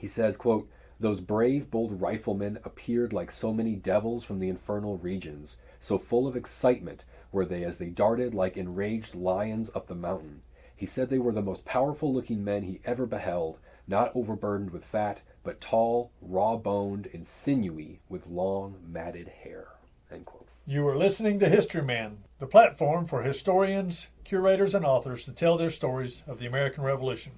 He says, quote, "Those brave, bold riflemen appeared like so many devils from the infernal regions. So full of excitement were they as they darted like enraged lions up the mountain. He said they were the most powerful-looking men he ever beheld, not overburdened with fat, but tall, raw-boned, and sinewy, with long, matted hair." End quote. You are listening to Historyman, the platform for historians, curators, and authors to tell their stories of the American Revolution,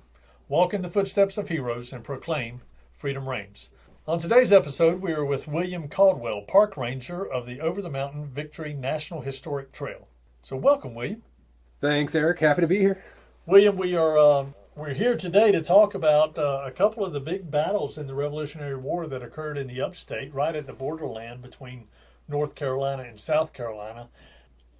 walk in the footsteps of heroes, and proclaim freedom reigns. On today's episode, we are with William Caldwell, Park Ranger of the Over the Mountain Victory National Historic Trail. So welcome, William. Thanks, Eric. Happy to be here. William, we're here today to talk about a couple of the big battles in the Revolutionary War that occurred in the upstate, right at the borderland between North Carolina and South Carolina.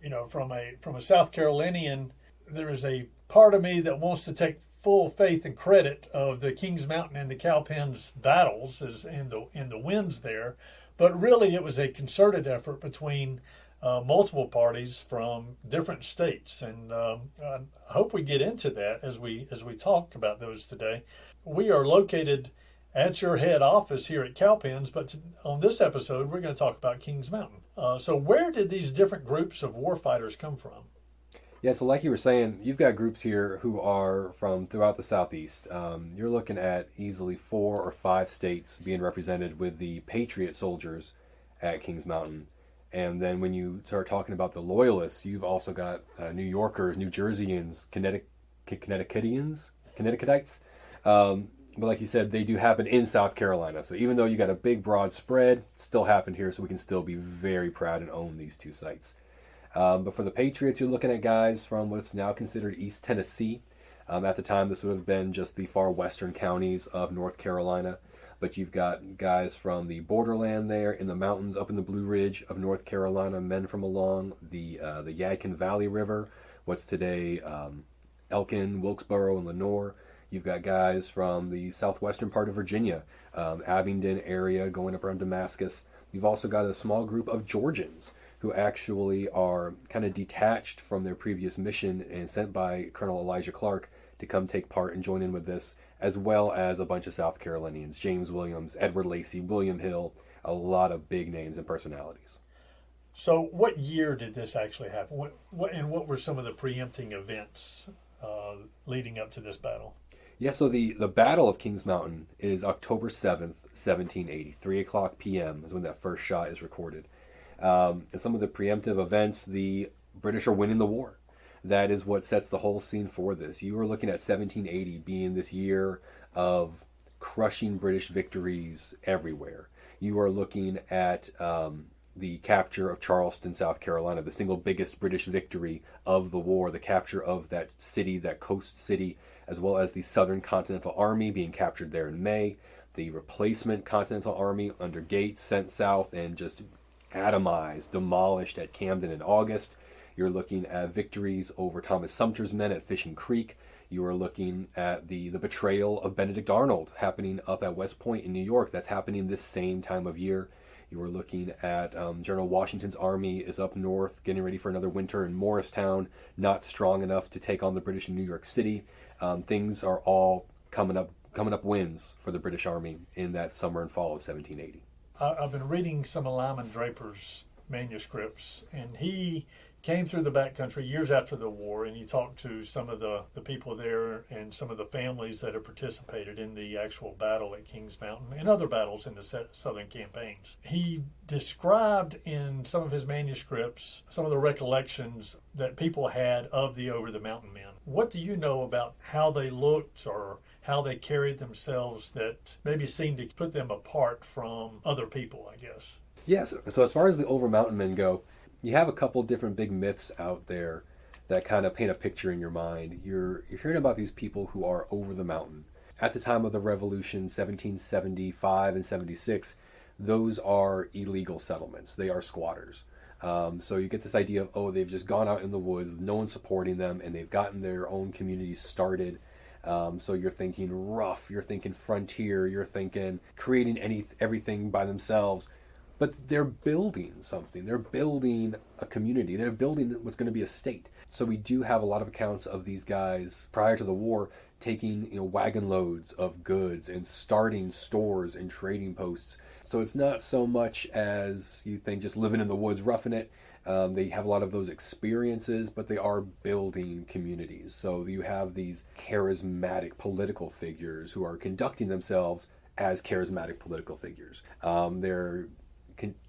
You know, from a South Carolinian, there is a part of me that wants to take full faith and credit of the Kings Mountain and the Cowpens battles and the wins there, but really it was a concerted effort between multiple parties from different states, and I hope we get into that as we talk about those today. We are located at your head office here at Cowpens, but on this episode we're going to talk about Kings Mountain. So where did these different groups of warfighters come from? Yeah, so like you were saying, you've got groups here who are from throughout the Southeast. You're looking at easily 4 or 5 states being represented with the Patriot soldiers at Kings Mountain. And then when you start talking about the Loyalists, you've also got New Yorkers, New Jerseyans, Connecticutites. But like you said, they do happen in South Carolina. So even though you got a big, broad spread, it still happened here, so we can still be very proud and own these 2 sites. But for the Patriots, you're looking at guys from what's now considered East Tennessee. At the time, this would have been just the far western counties of North Carolina. But you've got guys from the borderland there in the mountains up in the Blue Ridge of North Carolina, men from along the Yadkin Valley River, what's today Elkin, Wilkesboro, and Lenoir. You've got guys from the southwestern part of Virginia, Abingdon area, going up around Damascus. You've also got a small group of Georgians who actually are kind of detached from their previous mission and sent by Colonel Elijah Clark to come take part and join in with this, as well as a bunch of South Carolinians, James Williams, Edward Lacey, William Hill, a lot of big names and personalities. So what year did this actually happen? What were some of the preempting events leading up to this battle? Yeah, so the Battle of Kings Mountain is October 7th, 1780. 3 o'clock p.m. is when that first shot is recorded. And some of the preemptive events, the British are winning the war. That is what sets the whole scene for this. You are looking at 1780 being this year of crushing British victories everywhere. You are looking at the capture of Charleston, South Carolina, the single biggest British victory of the war, the capture of that city, that coast city, as well as the Southern Continental Army being captured there in May, the replacement Continental Army under Gates sent south and just atomized, demolished at Camden in August. You're looking at victories over Thomas Sumter's men at Fishing Creek. You are looking at the betrayal of Benedict Arnold happening up at West Point in New York. That's happening this same time of year. You are looking at General Washington's army is up north, getting ready for another winter in Morristown, not strong enough to take on the British in New York City. Things are all coming up wins for the British Army in that summer and fall of 1780. I've been reading some of Lyman Draper's manuscripts, and he came through the backcountry years after the war, and he talked to some of the people there and some of the families that have participated in the actual battle at Kings Mountain and other battles in the Southern campaigns. He described in some of his manuscripts some of the recollections that people had of the Over the Mountain men. What do you know about how they looked or how they carried themselves that maybe seemed to put them apart from other people, I guess? Yes, so as far as the Over Mountain men go, you have a couple different big myths out there that kind of paint a picture in your mind. You're hearing about these people who are over the mountain. At the time of the Revolution, 1775 and 76, those are illegal settlements. They are squatters. So you get this idea of, they've just gone out in the woods with no one supporting them, and they've gotten their own communities started. So you're thinking rough, you're thinking frontier, you're thinking creating everything by themselves. But they're building something. They're building a community. They're building what's going to be a state. So we do have a lot of accounts of these guys prior to the war taking wagon loads of goods and starting stores and trading posts. So it's not so much as you think just living in the woods, roughing it. They have a lot of those experiences, but they are building communities. So you have these charismatic political figures who are conducting themselves as charismatic political figures. They're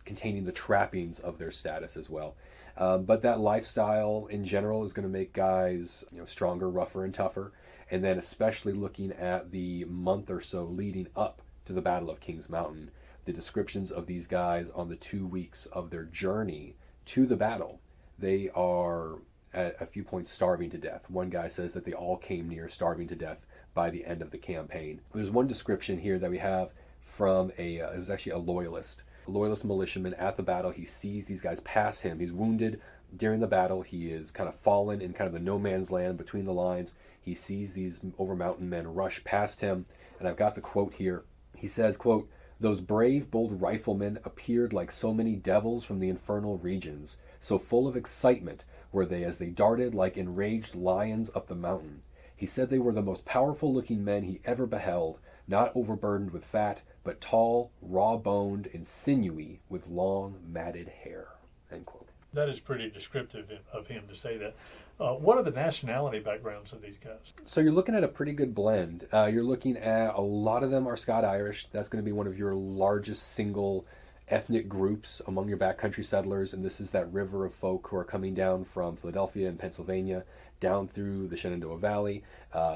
containing the trappings of their status as well. But that lifestyle in general is going to make guys stronger, rougher, and tougher. And then especially looking at the month or so leading up to the Battle of Kings Mountain, the descriptions of these guys on the 2 weeks of their journey to the battle, they are at a few points starving to death. One guy says that they all came near starving to death by the end of the campaign. There's one description here that we have from it was actually a loyalist militiaman at the battle. He sees these guys pass him. He's wounded during the battle. He is kind of fallen in kind of the no man's land between the lines. He sees these over mountain men rush past him. And I've got the quote here. He says, quote, "Those brave, bold riflemen appeared like so many devils from the infernal regions. So full of excitement were they as they darted like enraged lions up the mountain. He said they were the most powerful-looking men he ever beheld, not overburdened with fat, but tall, raw-boned, and sinewy, with long, matted hair." End quote. That is pretty descriptive of him to say that. What are the nationality backgrounds of these guys? So you're looking at a pretty good blend. You're looking at a lot of them are Scot-Irish. That's going to be one of your largest single ethnic groups among your backcountry settlers, and this is that river of folk who are coming down from Philadelphia and Pennsylvania down through the Shenandoah Valley.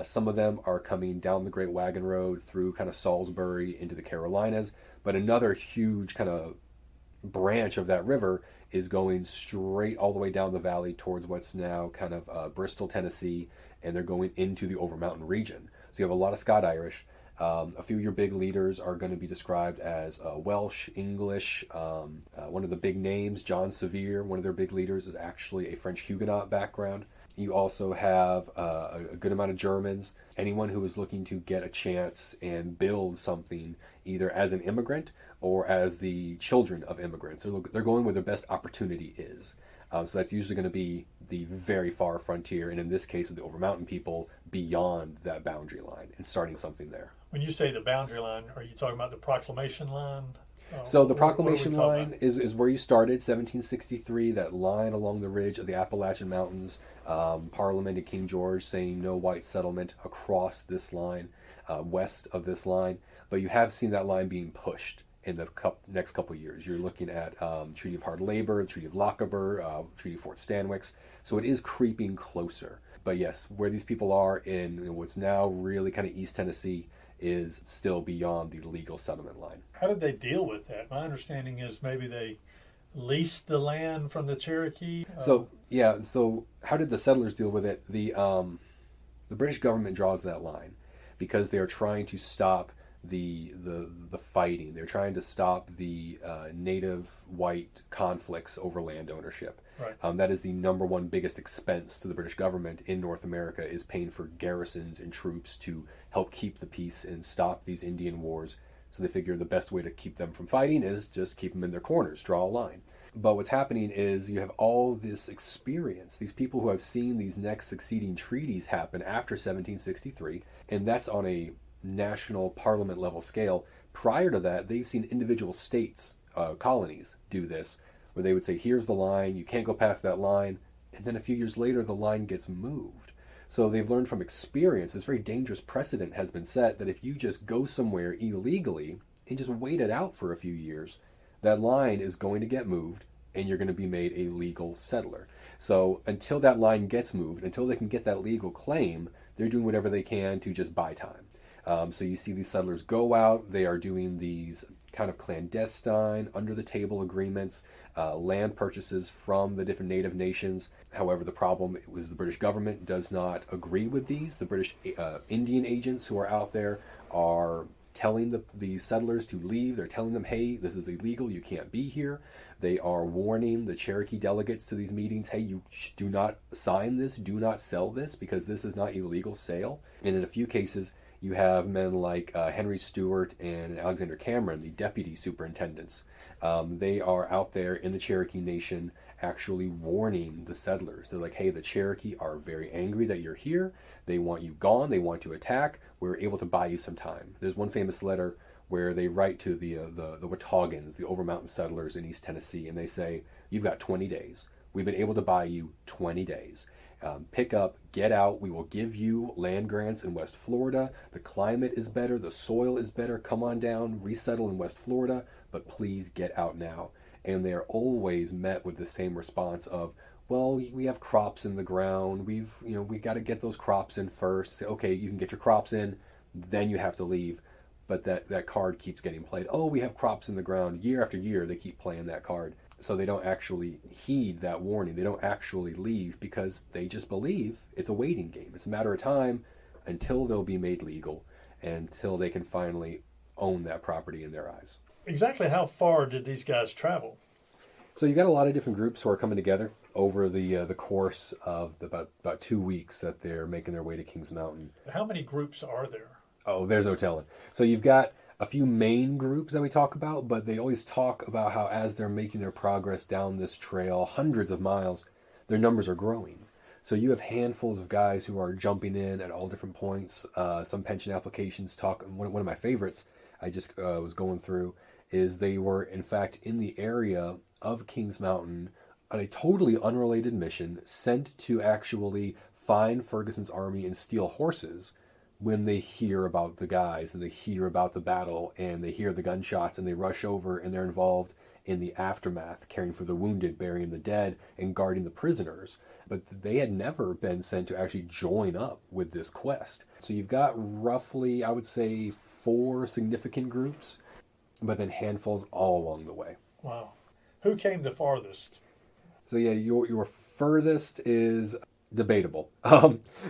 Some of them are coming down the Great Wagon Road through kind of Salisbury into the Carolinas, but another huge kind of branch of that river is going straight all the way down the valley towards what's now kind of Bristol, Tennessee, and they're going into the Over Mountain region. So you have a lot of Scot-Irish. A few of your big leaders are going to be described as Welsh, English. One of the big names, John Sevier, one of their big leaders, is actually a French Huguenot background. You also have a good amount of Germans. Anyone who is looking to get a chance and build something either as an immigrant or as the children of immigrants. They're going where their best opportunity is. So that's usually going to be the very far frontier, and in this case with the Over Mountain people, beyond that boundary line and starting something there. When you say the boundary line, are you talking about the proclamation line? So the proclamation line is where you started, 1763, that line along the ridge of the Appalachian Mountains. Parliament and King George saying no white settlement across this line, west of this line. But you have seen that line being pushed in the next couple of years. You're looking at Treaty of Hard Labor, Treaty of Lochaber, Treaty of Fort Stanwix. So it is creeping closer. But yes, where these people are in what's now really kind of East Tennessee is still beyond the legal settlement line. How did they deal with that? My understanding is maybe they leased the land from the Cherokee. So how did the settlers deal with it? The British government draws that line because they are trying to stop the fighting. They're trying to stop the native white conflicts over land ownership. Right. That is the number one biggest expense to the British government in North America, is paying for garrisons and troops to help keep the peace and stop these Indian wars. So they figure the best way to keep them from fighting is just keep them in their corners, draw a line. But what's happening is you have all this experience, these people who have seen these next succeeding treaties happen after 1763, and that's on a national parliament level scale. Prior to that, they've seen individual states, colonies, do this, where they would say, here's the line, you can't go past that line, and then a few years later the line gets moved. So they've learned from experience. This very dangerous precedent has been set that if you just go somewhere illegally and just wait it out for a few years, that line is going to get moved and you're going to be made a legal settler. So until that line gets moved, until they can get that legal claim, they're doing whatever they can to just buy time. So you see these settlers go out, they are doing these kind of clandestine, under-the-table agreements, land purchases from the different native nations. However, the problem was the British government does not agree with these. The British Indian agents who are out there are telling the settlers to leave. They're telling them, hey, this is illegal, you can't be here. They are warning the Cherokee delegates to these meetings, hey, you do not sign this, do not sell this, because this is not illegal sale. And in a few cases, You have men like Henry Stewart and Alexander Cameron, the deputy superintendents. They are out there in the Cherokee Nation actually warning the settlers. They're like, hey, the Cherokee are very angry that you're here. They want you gone. They want to attack. We're able to buy you some time. There's one famous letter where they write to the Wataugans, the Overmountain settlers in East Tennessee, and they say, you've got 20 days. We've been able to buy you 20 days. Pick up, get out. We will give you land grants in West Florida. The climate is better. The soil is better. Come on down, resettle in West Florida, but please get out now. And they're always met with the same response of, well, we have crops in the ground. We got to get those crops in first. Say, okay, you can get your crops in, then you have to leave. But that card keeps getting played. Oh, we have crops in the ground. Year after year, they keep playing that card. So they don't actually heed that warning. They don't actually leave because they just believe it's a waiting game. It's a matter of time until they'll be made legal, until they can finally own that property in their eyes. Exactly how far did these guys travel? So you got a lot of different groups who are coming together over the course of about 2 weeks that they're making their way to Kings Mountain. How many groups are there? Oh, there's no telling. So you've got a few main groups that we talk about, but they always talk about how as they're making their progress down this trail, hundreds of miles, their numbers are growing. So you have handfuls of guys who are jumping in at all different points. Some pension applications talk. One of my favorites I just was going through is they were, in fact, in the area of Kings Mountain on a totally unrelated mission sent to actually find Ferguson's army and steal horses when they hear about the guys and they hear about the battle and they hear the gunshots and they rush over and they're involved in the aftermath, caring for the wounded, burying the dead, and guarding the prisoners. But they had never been sent to actually join up with this quest. So you've got roughly, I would say, 4 significant groups, but then handfuls all along the way. Wow. Who came the farthest? So yeah, your furthest is debatable.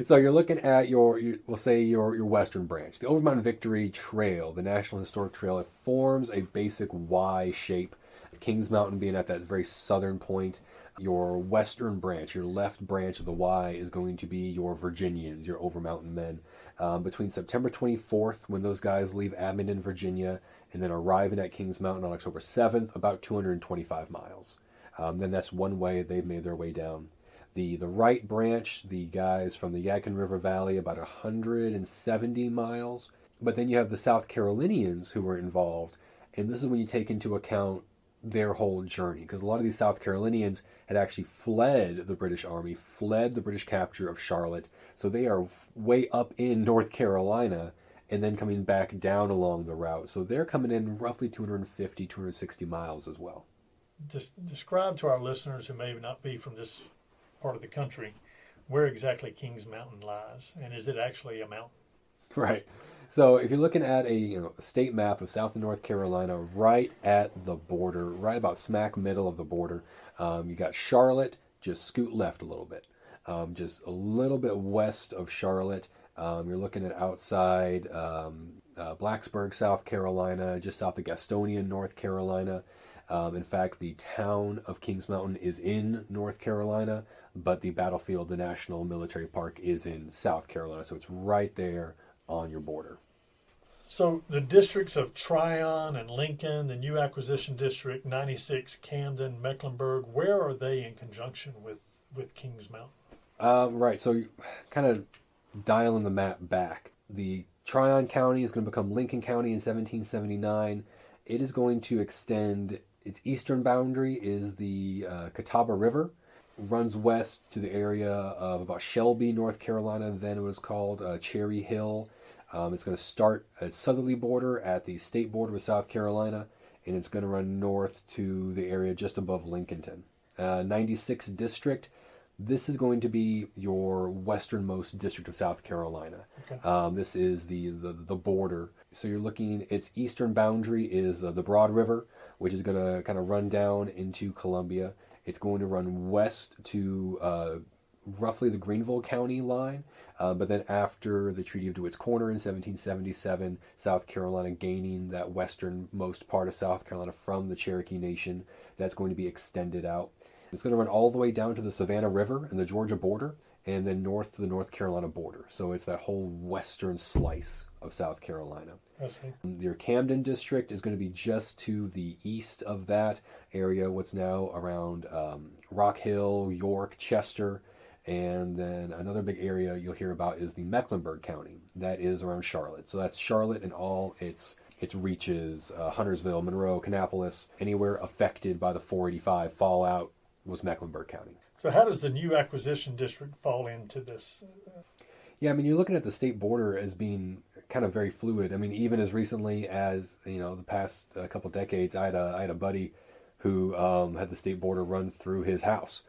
So you're looking at we'll say your western branch, the Overmountain Victory Trail, the National Historic Trail. It forms a basic Y shape. Kings Mountain being at that very southern point. Your western branch, your left branch of the Y, is going to be your Virginians, your Overmountain men. Between September 24th, when those guys leave Abingdon, Virginia, and then arriving at Kings Mountain on October 7th, about 225 miles. Then that's one way they've made their way down. The right branch, the guys from the Yadkin River Valley, about 170 miles. But then you have the South Carolinians who were involved. And this is when you take into account their whole journey. Because a lot of these South Carolinians had actually fled the British Army, fled the British capture of Charlotte. So they are way up in North Carolina and then coming back down along the route. So they're coming in roughly 250, 260 miles as well. Describe to our listeners who may not be from this part of the country where exactly Kings Mountain lies, and is it actually a mountain? Right. So if you're looking at a state map of South and North Carolina, right at the border, right about smack middle of the border, you got Charlotte. Just scoot left a little bit, just a little bit west of Charlotte. You're looking at outside Blacksburg, South Carolina, just south of Gastonia, North Carolina. In fact, the town of Kings Mountain is in North Carolina, but the battlefield, the National Military Park, is in South Carolina. So it's right there on your border. So the districts of Tryon and Lincoln, the new acquisition district, 96, Camden, Mecklenburg, where are they in conjunction with Kings Mountain? Right, so kind of dialing the map back. The Tryon County is going to become Lincoln County in 1779. It is going to extend, its eastern boundary is the Catawba River, runs west to the area of about Shelby, North Carolina. Then it was called Cherry Hill. It's going to start at southerly border at the state border with South Carolina, and it's going to run north to the area just above Lincolnton. 96 district. This is going to be your westernmost district of South Carolina. Okay. This is the border. So you're looking, its eastern boundary is the Broad River, which is going to kind of run down into Columbia. It's going to run west to roughly the Greenville County line. But then after the Treaty of DeWitt's Corner in 1777, South Carolina gaining that westernmost part of South Carolina from the Cherokee Nation, that's going to be extended out. It's going to run all the way down to the Savannah River and the Georgia border, and then north to the North Carolina border. So it's that whole western slice of South Carolina. I see. Your Camden district is going to be just to the east of that area, what's now around Rock Hill, York, Chester, and then another big area you'll hear about is the Mecklenburg County. That is around Charlotte. So that's Charlotte and all its reaches, Huntersville, Monroe, Kannapolis, anywhere affected by the 485 fallout was Mecklenburg County. So how does the new acquisition district fall into this? Yeah, I mean, you're looking at the state border as being kind of very fluid. I mean, even as recently as, the past couple decades, I had a buddy who had the state border run through his house,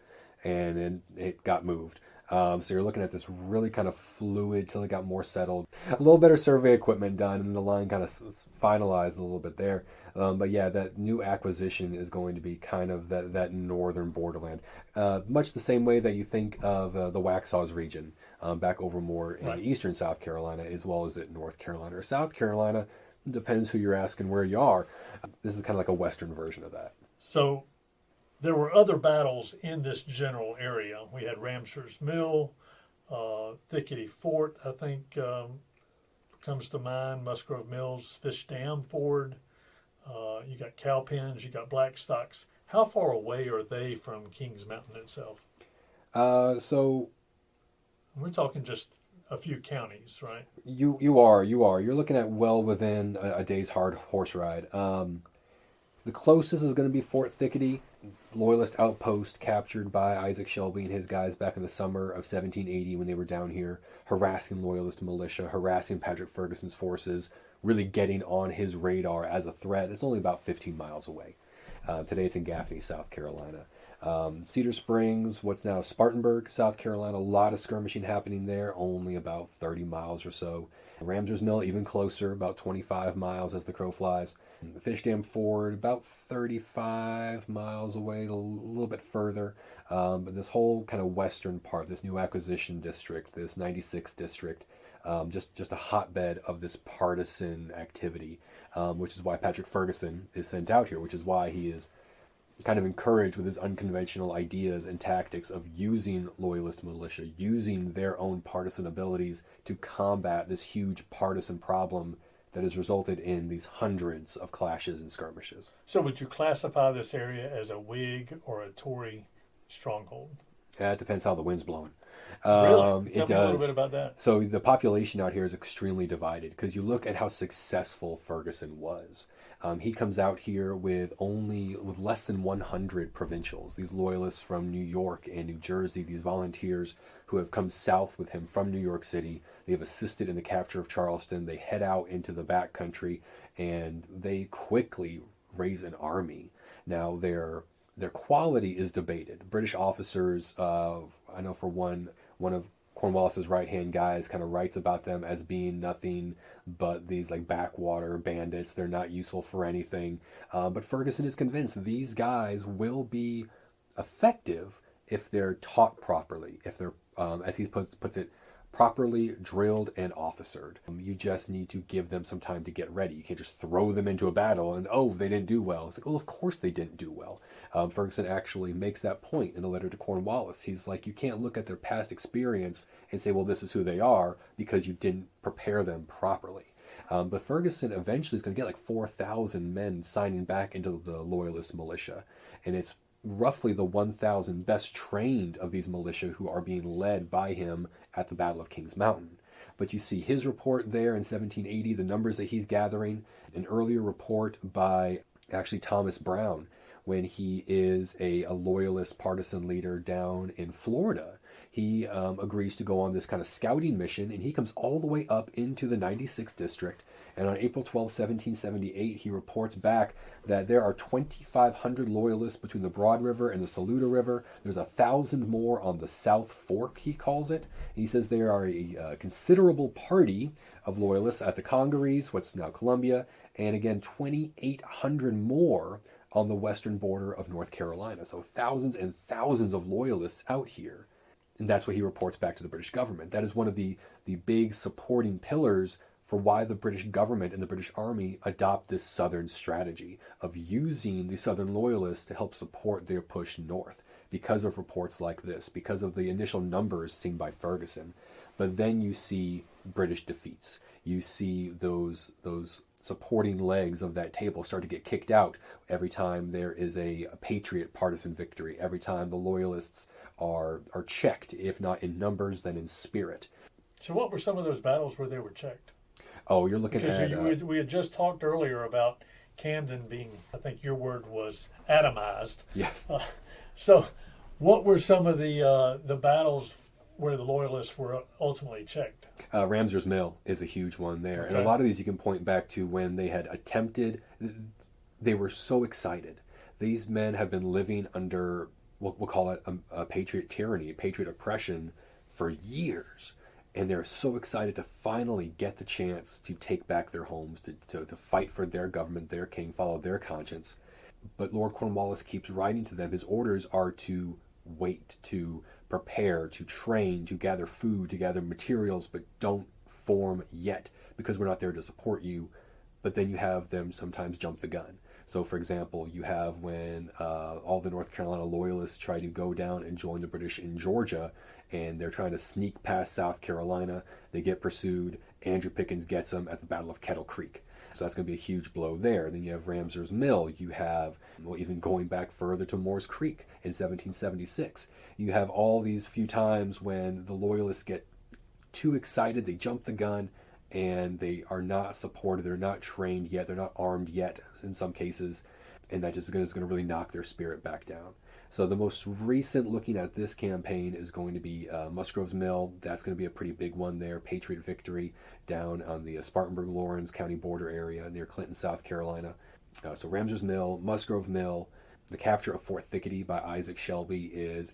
and then it got moved. So you're looking at this really kind of fluid till it got more settled. A little better survey equipment done, and the line kind of finalized a little bit there. But yeah, that new acquisition is going to be kind of that northern borderland. Much the same way that you think of the Waxhaws region back over more in eastern South Carolina, as well as in North Carolina or South Carolina. Depends who you're asking where you are. This is kind of like a western version of that. So there were other battles in this general area. We had Ramser's Mill, Thickety Fort, I think comes to mind, Musgrove Mills, Fish Dam Ford. You got Cowpens, you got Blackstocks. How far away are they from Kings Mountain itself? So we're talking just a few counties, right? You are. You're looking at well within a day's hard horse ride. The closest is going to be Fort Thickety, Loyalist outpost captured by Isaac Shelby and his guys back in the summer of 1780 when they were down here harassing Loyalist militia, harassing Patrick Ferguson's forces, really getting on his radar as a threat. It's only about 15 miles away. Today it's in Gaffney, South Carolina. Cedar Springs, what's now Spartanburg, South Carolina, a lot of skirmishing happening there, only about 30 miles or so. Ramser's Mill, even closer, about 25 miles as the crow flies. Fish Dam Ford, about 35 miles away, a little bit further. But this whole kind of western part, this new acquisition district, this 96th district, just a hotbed of this partisan activity, which is why Patrick Ferguson is sent out here, which is why he is kind of encouraged with his unconventional ideas and tactics of using Loyalist militia, using their own partisan abilities to combat this huge partisan problem that has resulted in these hundreds of clashes and skirmishes. So would you classify this area as a Whig or a Tory stronghold? It depends how the wind's blowing. Really? It Tell me a little does. bit about that. So the population out here is extremely divided because you look at how successful Ferguson was. He comes out here with less than 100 provincials, these loyalists from New York and New Jersey, these volunteers who have come south with him from New York City. They have assisted in the capture of Charleston. They head out into the backcountry, and they quickly raise an army. Now, their quality is debated. British officers, I know for one of Cornwallis's right-hand guys kind of writes about them as being nothing but these like backwater bandits. They're not useful for anything. But Ferguson is convinced these guys will be effective if they're taught properly, if they're, as he puts it, properly drilled and officered. You just need to give them some time to get ready. You can't just throw them into a battle and, they didn't do well. It's like, well, of course they didn't do well. Ferguson actually makes that point in a letter to Cornwallis. He's like, you can't look at their past experience and say, well, this is who they are because you didn't prepare them properly. But Ferguson eventually is going to get like 4,000 men signing back into the Loyalist militia. And it's roughly the 1,000 best trained of these militia who are being led by him at the Battle of Kings Mountain. But you see his report there in 1780, the numbers that he's gathering, an earlier report by actually Thomas Brown when he is a loyalist partisan leader down in Florida. He agrees to go on this kind of scouting mission, and he comes all the way up into the 96th district. And on April 12, 1778, he reports back that there are 2,500 loyalists between the Broad River and the Saluda River. There's 1,000 more on the South Fork, he calls it. And he says there are a considerable party of loyalists at the Congaree, what's now Columbia, and again, 2,800 more on the western border of North Carolina. So thousands and thousands of loyalists out here. And that's what he reports back to the British government. That is one of the big supporting pillars for why the British government and the British Army adopt this southern strategy of using the southern loyalists to help support their push north. because of reports like this, because of the initial numbers seen by Ferguson. But then you see British defeats. You see those supporting legs of that table start to get kicked out every time there is a patriot partisan victory, every time the loyalists are checked, if not in numbers, then in spirit. So what were some of those battles where they were checked? Oh, you're looking Because at... we had just talked earlier about Camden being, I think your word was, atomized. Yes. So what were some of the battles where the loyalists were ultimately checked? Ramser's Mill is a huge one there. Okay. And a lot of these you can point back to when they had attempted, they were so excited. These men have been living under, we'll call it a patriot tyranny, a patriot oppression for years. And they're so excited to finally get the chance to take back their homes, to fight for their government, their king, follow their conscience. But Lord Cornwallis keeps writing to them. His orders are to wait, to prepare, to train, to gather food, to gather materials, but don't form yet because we're not there to support you. But then you have them sometimes jump the gun. So, for example, you have when all the North Carolina loyalists try to go down and join the British in Georgia, and they're trying to sneak past South Carolina. They get pursued. Andrew Pickens gets them at the Battle of Kettle Creek. So that's going to be a huge blow there. Then you have Ramser's Mill. You have, well, even going back further to Moore's Creek in 1776. You have all these few times when the loyalists get too excited, they jump the gun, and they are not supported. They're not trained yet. They're not armed yet in some cases. And that just is going to really knock their spirit back down. So the most recent looking at this campaign is going to be Musgrove's Mill. That's going to be a pretty big one there. Patriot victory down on the Spartanburg-Lawrence County border area near Clinton, South Carolina. So Ramser's Mill, Musgrove Mill, the capture of Fort Thickety by Isaac Shelby is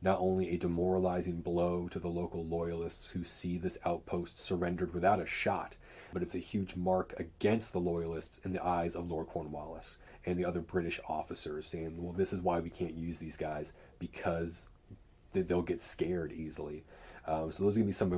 not only a demoralizing blow to the local loyalists who see this outpost surrendered without a shot, but it's a huge mark against the loyalists in the eyes of Lord Cornwallis and the other British officers, saying, well, this is why we can't use these guys, because they'll get scared easily. So those are going to be some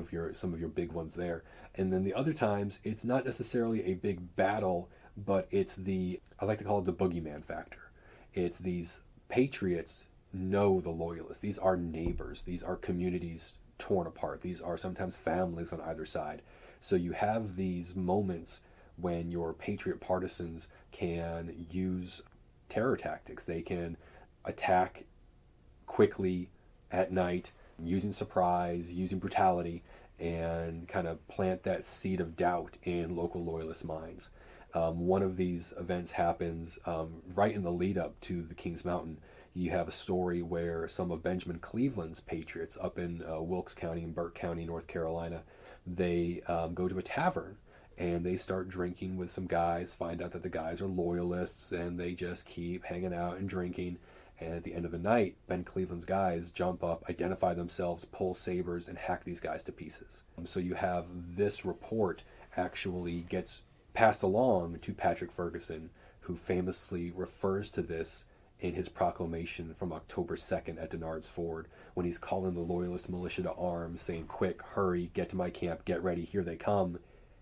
of your big ones there. And then the other times, it's not necessarily a big battle, but it's I like to call it the boogeyman factor. It's these patriots know the loyalists. These are neighbors. These are communities torn apart. These are sometimes families on either side. So you have these moments when your patriot partisans can use terror tactics. They can attack quickly at night, using surprise, using brutality, and kind of plant that seed of doubt in local loyalist minds. One of these events happens right in the lead up to the Kings Mountain. You have a story where some of Benjamin Cleveland's patriots up in Wilkes County and Burke County, North Carolina, they go to a tavern and they start drinking with some guys, find out that the guys are loyalists, and they just keep hanging out and drinking. And at the end of the night, Ben Cleveland's guys jump up, identify themselves, pull sabers, and hack these guys to pieces. So you have this report actually gets passed along to Patrick Ferguson, who famously refers to this in his proclamation from October 2nd at Denard's Ford, when he's calling the loyalist militia to arms, saying, quick, hurry, get to my camp, get ready, here they come.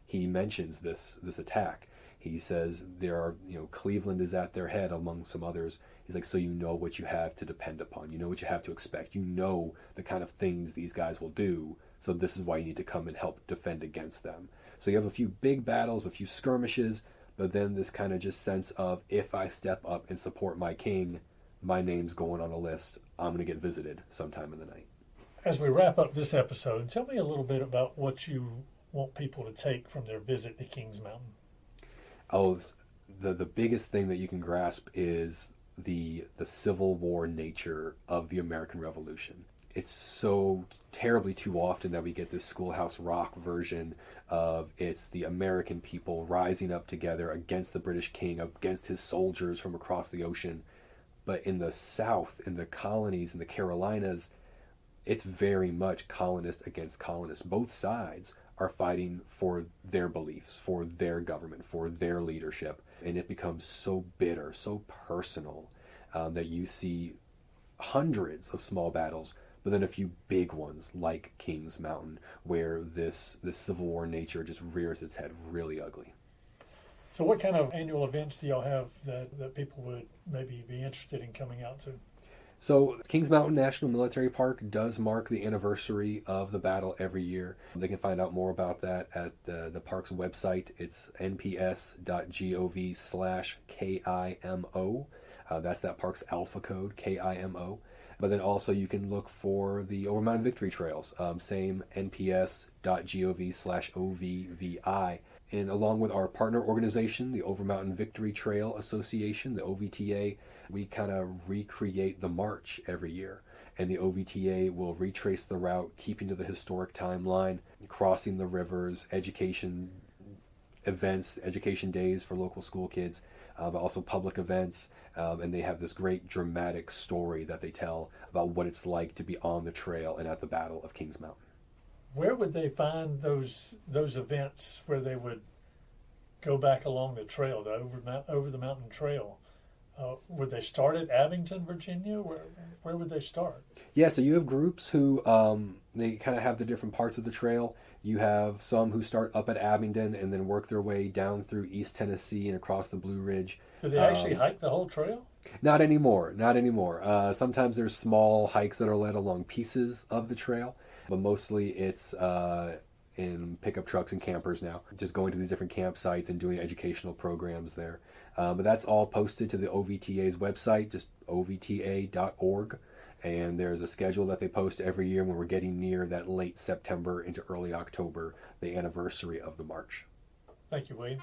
He mentions this attack. He says there are, Cleveland is at their head among some others. He's like, so you know what you have to depend upon. You know what you have to expect. You know the kind of things these guys will do. So this is why you need to come and help defend against them. So you have a few big battles, a few skirmishes, but then this kind of just sense of, if I step up and support my king, my name's going on a list. I'm going to get visited sometime in the night. As we wrap up this episode, tell me a little bit about what you want people to take from their visit to Kings Mountain. Oh, the biggest thing that you can grasp is the Civil War nature of the American Revolution. It's so terribly too often that we get this Schoolhouse Rock version of it's the American people rising up together against the British king, against his soldiers from across the ocean. But in the South, in the colonies, in the Carolinas, it's very much colonist against colonist. Both sides are fighting for their beliefs, for their government, for their leadership. And it becomes so bitter, so personal, that you see hundreds of small battles, but then a few big ones like Kings Mountain, where this Civil War nature just rears its head really ugly. So what kind of annual events do y'all have that people would maybe be interested in coming out to? So, Kings Mountain National Military Park does mark the anniversary of the battle every year. They can find out more about that at the park's website. It's nps.gov/KIMO. That's that park's alpha code, KIMO. But then also you can look for the Over Mountain Victory Trails, same nps.gov/OVVI. And along with our partner organization, the Over Mountain Victory Trail Association, the OVTA, we kind of recreate the march every year. And the OVTA will retrace the route, keeping to the historic timeline, crossing the rivers, education events, education days for local school kids, but also public events. And they have this great dramatic story that they tell about what it's like to be on the trail and at the Battle of Kings Mountain. Where would they find those events where they would go back along the trail, the over the mountain trail? Would they start at Abington, Virginia? Where would they start? Yeah, so you have groups who they kind of have the different parts of the trail. You have some who start up at Abingdon and then work their way down through East Tennessee and across the Blue Ridge. Do they actually hike the whole trail? Not anymore. Not anymore. Sometimes there's small hikes that are led along pieces of the trail, but mostly it's in pickup trucks and campers now, just going to these different campsites and doing educational programs there. But that's all posted to the OVTA's website, just ovta.org. And there's a schedule that they post every year when we're getting near that late September into early October, the anniversary of the march. Thank you, Wade.